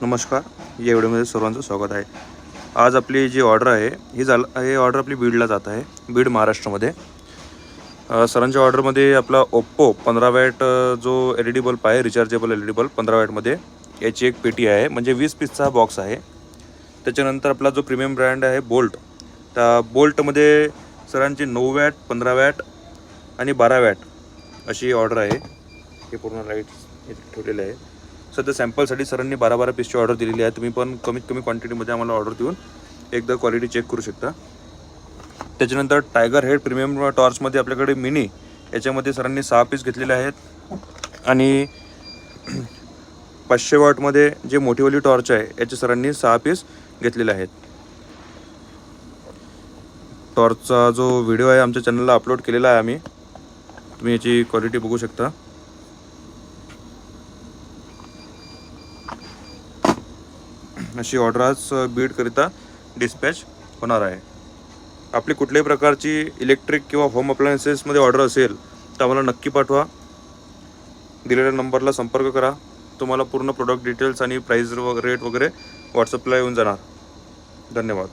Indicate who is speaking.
Speaker 1: नमस्कार, या व्हिडिओमध्ये सर्वांचं स्वागत आहे. आज आपली जी ऑर्डर आहे ही ऑर्डर आपली बीडला जात आहे, बीड महाराष्ट्रामध्ये. सरांच्या ऑर्डरमध्ये आपला ओप्पो 15 वॅट जो LED बल्ब आहे, रिचार्जेबल LED बल्ब 15 वॅटमध्ये, याची एक पेटी आहे, म्हणजे 20 पीसचा बॉक्स आहे. त्याच्यानंतर आपला जो प्रीमियम ब्रँड आहे बोल्ट, त्या बोल्टमध्ये सरांची 9 वॅट, 15 वॅट आणि 12 वॅट अशी ऑर्डर आहे. हे पूर्ण लाईट्स ठेवलेले आहे. सध्या सॅम्पलसाठी सरांनी 12 पीसची ऑर्डर दिलेली आहे. तुम्ही पण कमीत कमी क्वांटिटीमध्ये आम्हाला ऑर्डर देऊन एकदा क्वालिटी चेक करू शकता. त्याच्यानंतर टायगर हेड प्रीमियम टॉर्चमध्ये आपल्याकडे मिनी, याच्यामध्ये सरांनी 6 पीस घेतलेले आहेत. आणि 500 वॉटमध्ये जे मोठीवाली टॉर्च आहे याचे सरांनी 6 पीस घेतलेले आहेत. टॉर्चचा जो व्हिडिओ आहे आमच्या चॅनलला अपलोड केलेला आहे आम्ही, तुम्ही याची क्वालिटी बघू शकता. अशी ऑर्डर आज बीडकरिता डिस्पॅच होणार आहे. आपली कुठल्याही प्रकारची इलेक्ट्रिक किंवा होम अप्लायन्सेसमध्ये ऑर्डर असेल तर आम्हाला नक्की पाठवा. दिलेल्या नंबरला संपर्क करा. तुम्हाला पूर्ण प्रोडक्ट डिटेल्स आणि प्राईस रेट वगैरे व्हॉट्सअपला येऊन जाणार. धन्यवाद.